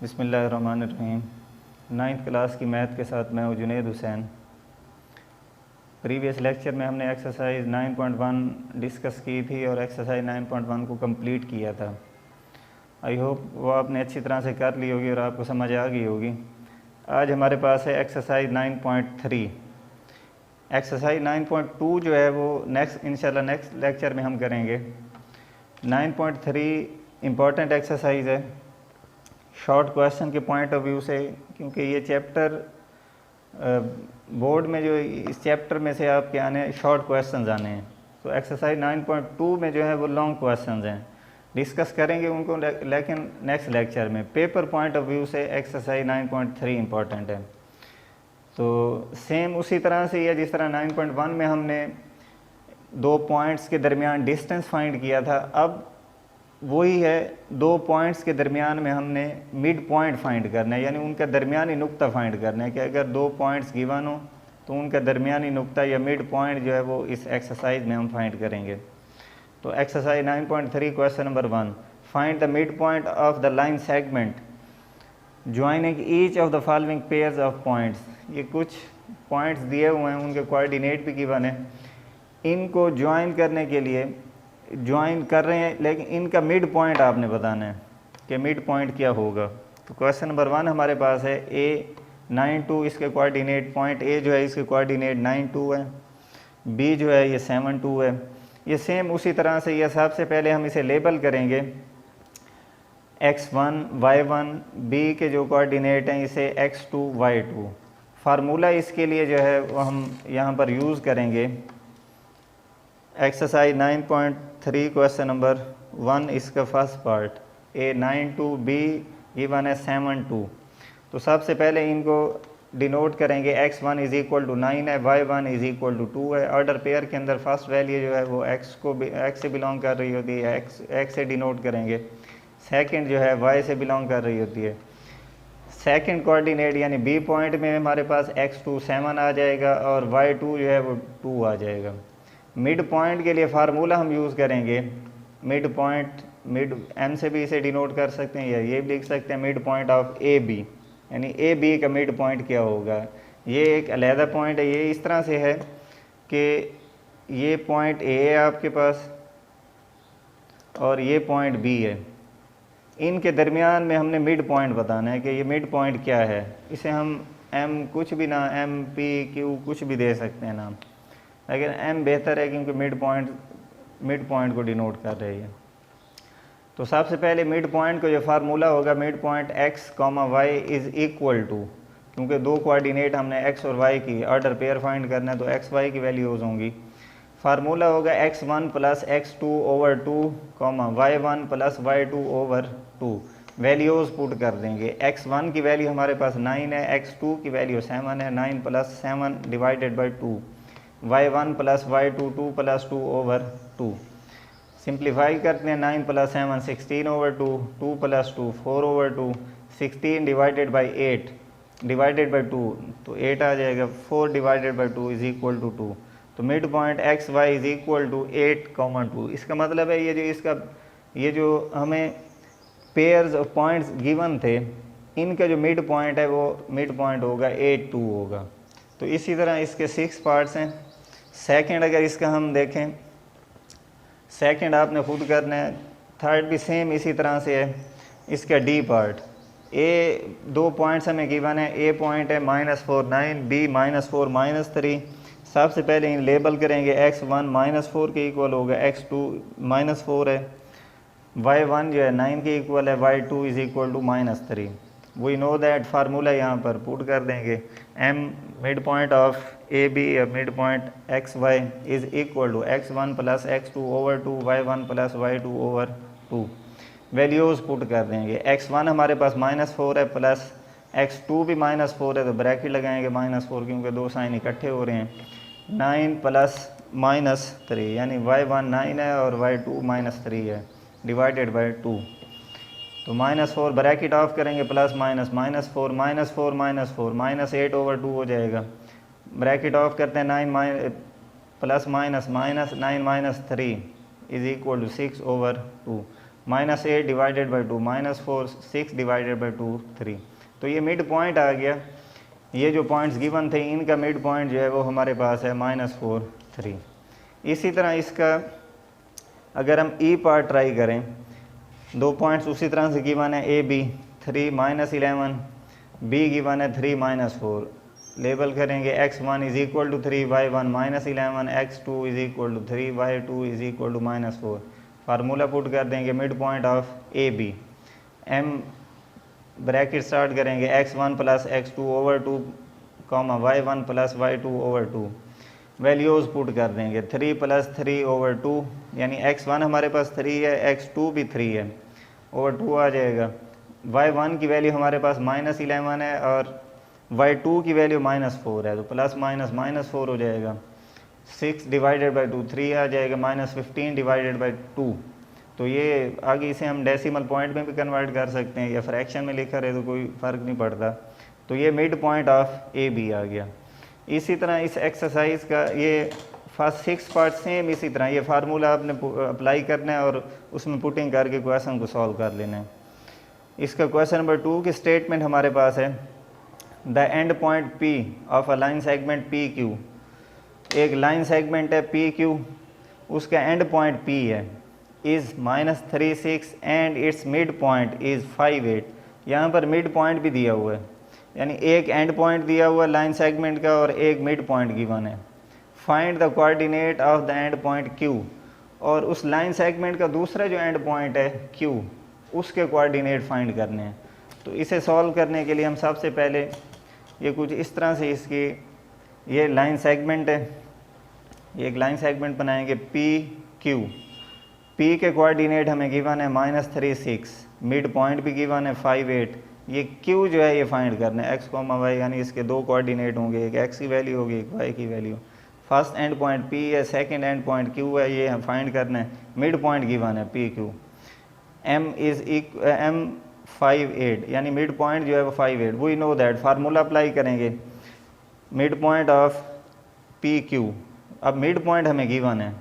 बिस्मिल्लाहिर्रहमानिर्रहीम। 9th class की math के साथ मैं हूँ जुनैद हुसैन। प्रीवियस लेक्चर में हमने एक्सरसाइज 9.1 डिस्कस की थी और एक्सरसाइज 9.1 को कंप्लीट किया था। आई होप वो आपने अच्छी तरह से कर ली होगी और आपको समझ आ गई होगी। आज हमारे पास है एक्सरसाइज 9.3। एक्सरसाइज 9.2 जो है वो इंशाल्लाह नेक्स्ट लेक्चर में हम करेंगे। 9.3 इम्पॉर्टेंट एक्सरसाइज है शॉर्ट क्वेश्चन के पॉइंट ऑफ व्यू से, क्योंकि ये चैप्टर बोर्ड में जो इस चैप्टर में से आपके आने शॉर्ट क्वेश्चंस आने हैं। तो एक्सरसाइज 9.2 में जो है वो लॉन्ग क्वेश्चंस हैं, डिस्कस करेंगे उनको, लेकिन नेक्स्ट लेक्चर में। पेपर पॉइंट ऑफ व्यू से एक्सरसाइज 9.3 इम्पॉर्टेंट है। तो सेम उसी तरह से है जिस तरह 9.1 में हमने दो पॉइंट्स के दरमियान डिस्टेंस फाइंड किया था, अब वही है, दो पॉइंट्स के दरमियान में हमने मिड पॉइंट फाइंड करना है, यानी उनका दरमियानी नुक्ता फाइंड करना है कि अगर दो पॉइंट्स गिवन हो तो उनका दरमियानी नुक्ता या मिड पॉइंट जो है वो इस एक्सरसाइज में हम फाइंड करेंगे। तो exercise 9.3 question number 1, find the mid point of the line segment joining each of the following pairs of points. ये कुछ पॉइंट्स दिए हुए हैं, उनके कोऑर्डिनेट भी गिवन है। इनको ज्वाइन करने के लिए ज्वाइन कर रहे हैं, लेकिन इनका मिड पॉइंट आपने बताना है कि मिड पॉइंट क्या होगा। तो क्वेश्चन नंबर 1 हमारे पास है ए 9 2, इसके कोऑर्डिनेट पॉइंट ए जो है इसके कोऑर्डिनेट 9 2 है, बी जो है ये 7 2 है। ये सेम उसी तरह से ये सबसे पहले हम इसे लेबल करेंगे x1 y1, बी के जो कोऑर्डिनेट हैं इसे x2 y2। फार्मूला इसके लिए जो है वो हम यहाँ पर यूज़ करेंगे। एक्सरसाइज 9.3 क्वेश्चन नंबर 1, इसका first part A 9 2, be given है 7 2। तो सबसे पहले इनको डिनोट करेंगे, x1 इज़ इक्वल टू 9 है, y1 इज़ इक्वल टू 2 है। ऑर्डर पेयर के अंदर फर्स्ट वैल्यू जो है वो x से बिलोंग कर रही होती है, x से डिनोट करेंगे। सेकंड जो है y से बिलोंग कर रही होती है। सेकंड कोऑर्डिनेट यानी बी पॉइंट में हमारे पास x2 7 आ जाएगा और y2 जो है वो 2 आ जाएगा। मिड पॉइंट के लिए फार्मूला हम यूज़ करेंगे मिड पॉइंट, मिड एम से भी इसे डिनोट कर सकते हैं या ये भी लिख सकते हैं mid point of A B, यानी ए बी का मिड पॉइंट क्या होगा। ये एक अलहदा पॉइंट है, ये इस तरह से है कि ये पॉइंट ए है आपके पास और ये पॉइंट बी है। इनके दरमियान में हमने मिड पॉइंट बताना है कि ये मिड पॉइंट क्या है। इसे हम एम कुछ भी ना, एम पी क्यू कुछ भी दे सकते हैं नाम, लेकिन एम बेहतर है क्योंकि मिड पॉइंट को डिनोट कर रही है। तो सबसे पहले मिड पॉइंट को जो फार्मूला होगा, mid point x, y is equal to, क्योंकि दो कोऑर्डिनेट हमने x और y की ऑर्डर पेयर फाइंड करना है तो x y की वैल्यूज़ होंगी। फार्मूला होगा x1 plus x2 over 2, y1 plus y2 over 2। Values put कर देंगे। x1 की वैल्यू हमारे पास 9 है, x2 की वैल्यू 7 है, 9 plus 7 divided by 2, y1 plus y2 2 plus 2 over 2। Simplify करते हैं, 9 plus 7 16 over 2, 2 plus 2 4 over 2, 16 divided by 8 divided by 2 तो 8 आ जाएगा। 4 divided by 2 is equal to 2। तो mid point x Y is equal to 8,2। इसका मतलब है ये जो हमें पेयर्स ऑफ पॉइंट्स गिवन थे, इनका जो मिड पॉइंट है वो मिड पॉइंट होगा 8 2 होगा। तो इसी तरह इसके 6 पार्ट्स हैं। सेकंड अगर इसका हम देखें, सेकंड आपने खुद करना है। थर्ड भी सेम इसी तरह से है। इसका डी पार्ट, ए दो पॉइंट्स हमें गिवन है, ए पॉइंट है -4 9, बी -4 -3। सबसे पहले इन लेबल करेंगे, x1 -4 के इक्वल होगा, x2 -4 है, y1 जो है 9 के इक्वल है, y2 is equal to -3। We know that formula यहाँ पर पुट कर देंगे। m mid point of A B या mid point x Y is equal to x1 plus x2 over 2, y1 plus y2 over 2। Values put कर देंगे। x1 हमारे पास -4 है, plus x2 भी -4 है, तो ब्रैकेट लगाएंगे -4 क्योंकि दो साइन इकट्ठे हो रहे हैं। 9 प्लस -3 यानी y1 9 है और y2 -3 है, डिवाइडेड बाई 2। तो -4 ब्रैकेट ऑफ करेंगे, प्लस माइनस -4 -4 -4 -8 ओवर 2 हो जाएगा। ब्रैकेट ऑफ करते हैं, 9 plus minus -9 -3 is equal to 6/2, -8 divided by 2 -4, 6 divided by 2 3। तो ये मिड पॉइंट आ गया। ये जो पॉइंट्स गिवन थे इनका मिड पॉइंट जो है वो हमारे पास है -4 3। इसी तरह इसका अगर हम ई पार्ट ट्राई करें, दो पॉइंट्स उसी तरह से गिवन है ए बी, 3 -11, बी गिवन है 3 -4। लेबल करेंगे x1 is equal to 3, y1 -11, x2 is equal to 3, y2 is equal to -4। Formula put कर देंगे mid point of A B, M bracket start करेंगे x1 plus x2/2 comma y1 plus y2/2। Values put कर देंगे 3 + 3/2, यानी x1 हमारे पास 3 है, x2 भी 3 है, /2 आ जाएगा। y1 की वैल्यू हमारे पास -11 है और y2 की वैल्यू -4 है, तो प्लस माइनस -4 हो जाएगा। 6 डिवाइडेड बाई 2 3 आ जाएगा, -15 डिवाइडेड बाई 2। तो ये आगे इसे हम डेसिमल पॉइंट में भी कन्वर्ट कर सकते हैं या फ्रैक्शन में लिखा रहे तो कोई फ़र्क नहीं पड़ता। तो ये mid point of A B आ गया। इसी तरह इस एक्सरसाइज का ये फर्स्ट 6 पार्ट सेम इसी तरह ये फार्मूला आपने अप्लाई करना है और उसमें पुटिंग करके क्वेश्चन को सॉल्व कर लेना है। इसका क्वेश्चन नंबर 2 की स्टेटमेंट हमारे पास है, the end point P of a line segment P Q. एक लाइन सेगमेंट है पी क्यू, उसका एंड पॉइंट पी है, is -36 and it's mid point is 5 8। यहाँ पर मिड पॉइंट भी दिया हुआ है, यानी एक एंड पॉइंट दिया हुआ है लाइन सेगमेंट का और एक मिड पॉइंट गिवन है। Find the coordinate of the end point Q, और उस लाइन सेगमेंट का दूसरा जो एंड पॉइंट है क्यू, उसके कोऑर्डिनेट फाइंड करने हैं। तो इसे सॉल्व करने के लिए हम सबसे पहले ये कुछ इस तरह से इसकी ये लाइन सेगमेंट है, ये एक लाइन सेगमेंट बनाएंगे पी क्यू। पी के कोऑर्डिनेट हमें गिवन है -36, मिड पॉइंट भी गिवन है 5 8। ये क्यू जो है ये फाइंड करना है x, y, यानी इसके दो कोऑर्डिनेट होंगे, एक x की वैल्यू होगी एक y की value. First and point p है, सेकंड एंड पॉइंट q है, ये हम फाइंड करना है। मिड पॉइंट गिवन है p q। m 5 8, यानी मिड पॉइंट जो है वो 5 8। We know that, formula apply करेंगे mid point of P Q. अब मिड पॉइंट हमें गिवन है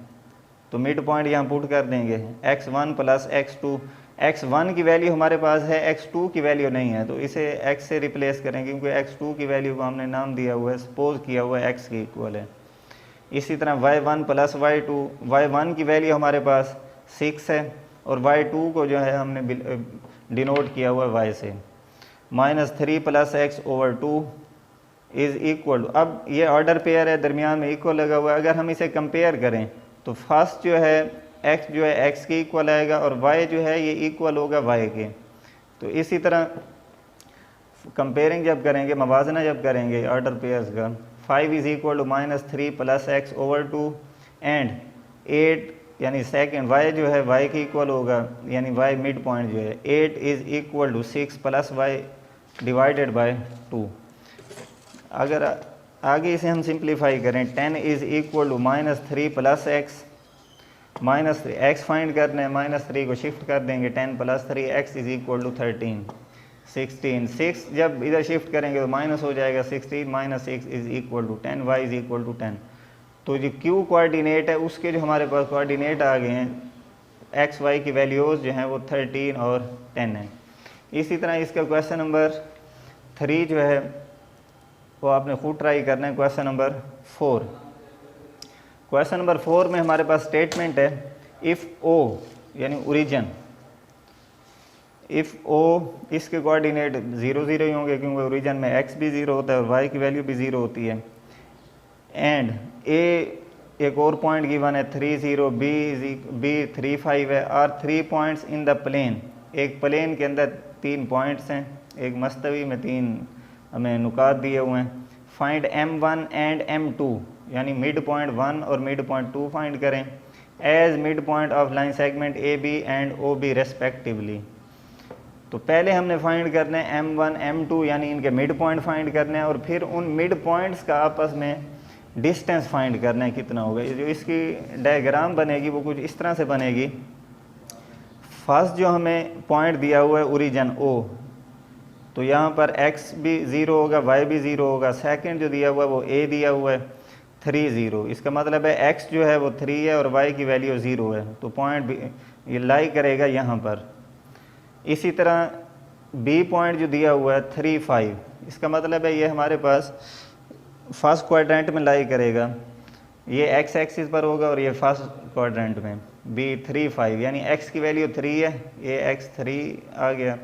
तो मिड पॉइंट यहाँ पुट कर देंगे x1 प्लस x2। x1 की वैल्यू हमारे पास है, x2 की वैल्यू नहीं है, तो इसे x से रिप्लेस करेंगे क्योंकि x2 की वैल्यू को हमने नाम दिया हुआ है, सपोज किया हुआ है x के इक्वल है। इसी तरह y1 प्लस y2, y1 की वैल्यू हमारे पास 6 है और y2 को जो है हमने डिनोट किया हुआ है y से। -3 + x/2 इज़ इक्वल। अब ये ऑर्डर पेयर है, दरमियान में इक्वल लगा हुआ है। अगर हम इसे कंपेयर करें तो फर्स्ट जो है x जो है x के इक्वल आएगा और y जो है ये इक्वल होगा y के। तो इसी तरह कंपेयरिंग जब करेंगे, मवाजना जब करेंगे ऑर्डर पेयर्स का, 5 is equal to -3 + x/2 and 8, यानी सेकंड y जो है y के इक्वल होगा, यानी y मिड पॉइंट जो है 8 is equal to 6 + y divided by 2। अगर आगे इसे हम सिंप्लीफाई करें, 10 is equal to -3 + x, -3 x find करना है, -3 को शिफ्ट कर देंगे, 10 + 3 x इज़ इक्वल टू 13 16। 6 जब इधर शिफ्ट करेंगे तो माइनस हो जाएगा, 16 - 6 is equal to 10, y is equal to 10। तो जो q कोऑर्डिनेट है उसके जो हमारे पास कोऑर्डिनेट आ गए हैं, x y की वैल्यूज़ जो हैं वो 13 और 10 हैं। इसी तरह इसका क्वेश्चन नंबर 3 जो है वो आपने खुद ट्राई करना है। क्वेश्चन नंबर 4, क्वेश्चन नंबर 4 में हमारे पास स्टेटमेंट है, इफ़ o यानी ओरिजिन, इफ़ o इसके कोऑर्डिनेट 0 0 ही होंगे क्योंकि ओरिजिन में x भी 0 होता है और y की वैल्यू भी 0 होती है। एंड a एक और पॉइंट गिवन है 3 0, b 3 5 है, और 3 पॉइंट्स इन द प्लेन, एक प्लेन के अंदर 3 पॉइंट्स हैं, एक मस्तवी में 3 हमें नुकात दिए हुए हैं। फाइंड m1 एंड m2, यानी मिड पॉइंट 1 और मिड पॉइंट 2 फाइंड करें as mid point of line segment A B and O B respectively. तो पहले हमने फाइंड करना है m1 m2, यानी इनके मिड पॉइंट फाइंड करने हैं और फिर उन मिड पॉइंट्स का आपस में डिस्टेंस फाइंड करना है कितना होगा। जो इसकी डायग्राम बनेगी वो कुछ इस तरह से बनेगी। फर्स्ट जो हमें पॉइंट दिया हुआ है ओरिजिन O, तो यहाँ पर x भी 0 होगा, y भी 0 होगा। सेकंड जो दिया हुआ है वो a दिया हुआ है। 3 0। इसका मतलब है x जो है वो 3 है और y की वैल्यू 0 है, तो पॉइंट ये लाई करेगा यहाँ पर। इसी तरह b पॉइंट जो दिया हुआ है 3 5, इसका मतलब है ये हमारे पास फर्स्ट क्वाड्रेंट में लाई करेगा, ये x एक्सिस पर होगा और ये फर्स्ट क्वाड्रेंट में b 3 5, यानी x की वैल्यू 3 है, ये x 3 आ गया,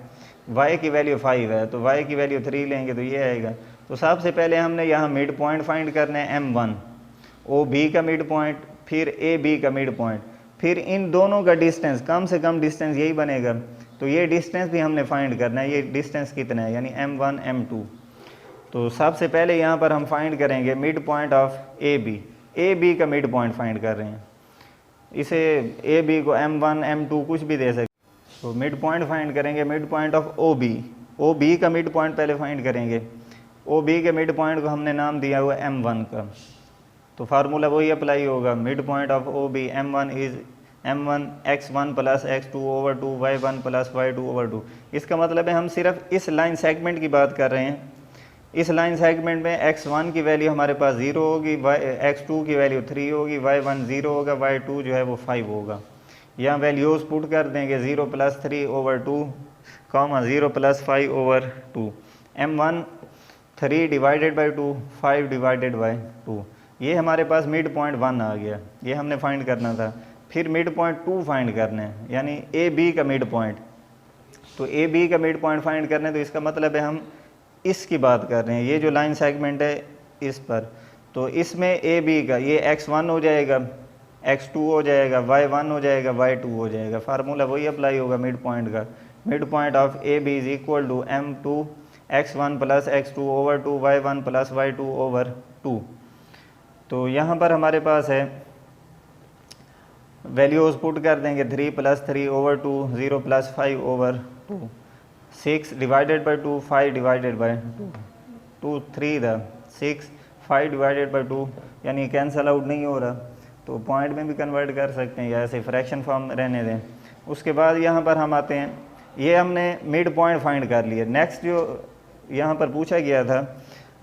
y की वैल्यू 5 है तो y की वैल्यू 3 लेंगे तो ये आएगा। तो सबसे पहले हमने यहाँ मिड पॉइंट फाइंड करना है m1, ओ बी का मिड पॉइंट, फिर ए बी का मिड पॉइंट, फिर इन दोनों का डिस्टेंस, कम से कम डिस्टेंस यही बनेगा, तो ये डिस्टेंस भी हमने फाइंड करना है, ये डिस्टेंस कितना है यानी m1 m2। तो सबसे पहले यहाँ पर हम फाइंड करेंगे mid point of A B का मिड पॉइंट फाइंड कर रहे हैं, इसे ए बी को m1 m2 कुछ भी दे सकते। तो मिड पॉइंट फाइंड करेंगे, mid point of O B का मिड पॉइंट पहले फाइंड करेंगे। ओ बी के मिड पॉइंट को हमने नाम दिया हुआ m1 का, तो फार्मूला वही अप्लाई होगा, mid point of O B m1 is m1 x1 plus x2 over 2 y1 plus y2 over 2। इसका मतलब है हम सिर्फ इस लाइन सेगमेंट की बात कर रहे हैं। इस लाइन सेगमेंट में x1 की वैल्यू हमारे पास 0 होगी, x2 की वैल्यू 3 होगी, y1 0 होगा, y2 जो है वो 5 होगा। यहाँ वैल्यूज़ पुट कर देंगे 0 plus 3 over 2 comma 0 plus 5 over 2, m1 3 divided by 2 5 divided by 2, ये हमारे पास मिड पॉइंट 1 आ गया, ये हमने फाइंड करना था। फिर मिड पॉइंट 2 फाइंड करना है, यानी ए बी का मिड पॉइंट। तो ए बी का मिड पॉइंट फाइंड करना है, तो इसका मतलब है हम इसकी बात कर रहे हैं, ये जो लाइन सेगमेंट है इस पर, तो इसमें ए बी का ये x1 हो जाएगा, x2 हो जाएगा, y1 हो जाएगा, y2 हो जाएगा। फार्मूला वही अप्लाई होगा मिड पॉइंट का, mid point of A B is equal to m2 x1 plus x2 over 2 y1 plus y2 over 2। तो यहाँ पर हमारे पास है वैल्यूज पुट कर देंगे 3 plus 3 over 2 0 plus 5 over 2, 6 divided by 2 5 divided by 2 3 था 6 5 डिवाइडेड बाई 2, यानी कैंसल आउट नहीं हो रहा, तो पॉइंट में भी कन्वर्ट कर सकते हैं या ऐसे फ्रैक्शन फॉर्म रहने दें। उसके बाद यहाँ पर हम आते हैं, ये हमने मिड पॉइंट फाइंड कर लिया। नेक्स्ट जो यहाँ पर पूछा गया था,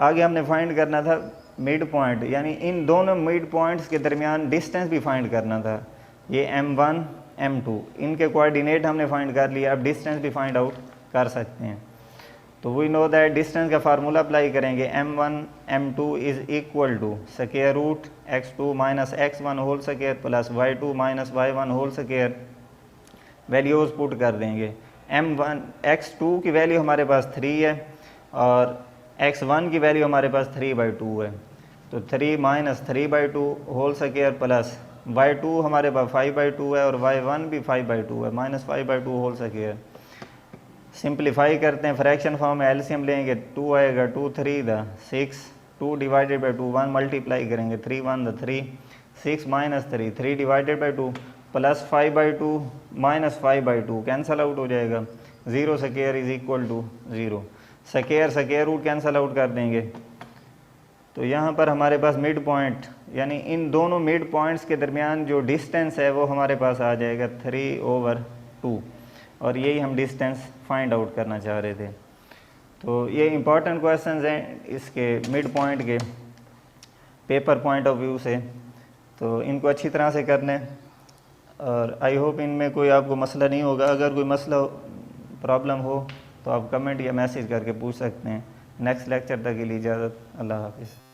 आगे हमने फाइंड करना था मिड पॉइंट, यानी इन दोनों मिड पॉइंट्स के दरमियान डिस्टेंस भी फाइंड करना था। ये m1 m2 इनके कोऑर्डिनेट हमने फाइंड कर लिया, अब डिस्टेंस भी फाइंड आउट कर सकते हैं। तो वी नो दैट डिस्टेंस का फार्मूला अप्लाई करेंगे, m1 m2 is equal to square root x2 minus x1 whole square plus y2 minus y1 whole square. Values put कर देंगे, m1 x2 की वैल्यू हमारे पास 3 है और x1 की वैल्यू हमारे पास 3/2 है, तो 3 minus 3/2 whole square plus y2 हमारे पास 5/2 है और y1 भी 5/2 है, माइनस 5/2 होल स्क्वायर। सिंप्लीफाई करते हैं, फ्रैक्शन फॉर्म में एलसीएम लेंगे, 2 आएगा, 2 3 द 6, 2 डिवाइडेड बाई 2 1 मल्टीप्लाई करेंगे, 3 1 द 3, 6 minus 3 3 divided by 2 plus 5/2 minus 5/2 cancel out हो जाएगा, 0 square is equal to 0, square root cancel out कर देंगे। तो यहाँ पर हमारे पास मिड पॉइंट, यानी इन दोनों मिड पॉइंट्स के दरमियान जो डिस्टेंस है वो हमारे पास आ जाएगा 3/2, और यही हम डिस्टेंस फाइंड आउट करना चाह रहे थे। तो ये इंपॉर्टेंट क्वेश्चंस हैं इसके मिड पॉइंट के पेपर पॉइंट ऑफ व्यू से, तो इनको अच्छी तरह से करने, और आई होप इनमें कोई आपको मसला नहीं होगा। अगर कोई मसला प्रॉब्लम हो तो आप कमेंट या मैसेज करके पूछ सकते हैं। नेक्स्ट लेक्चर तक के लिए इजाज़त, अल्लाह हाफिज़।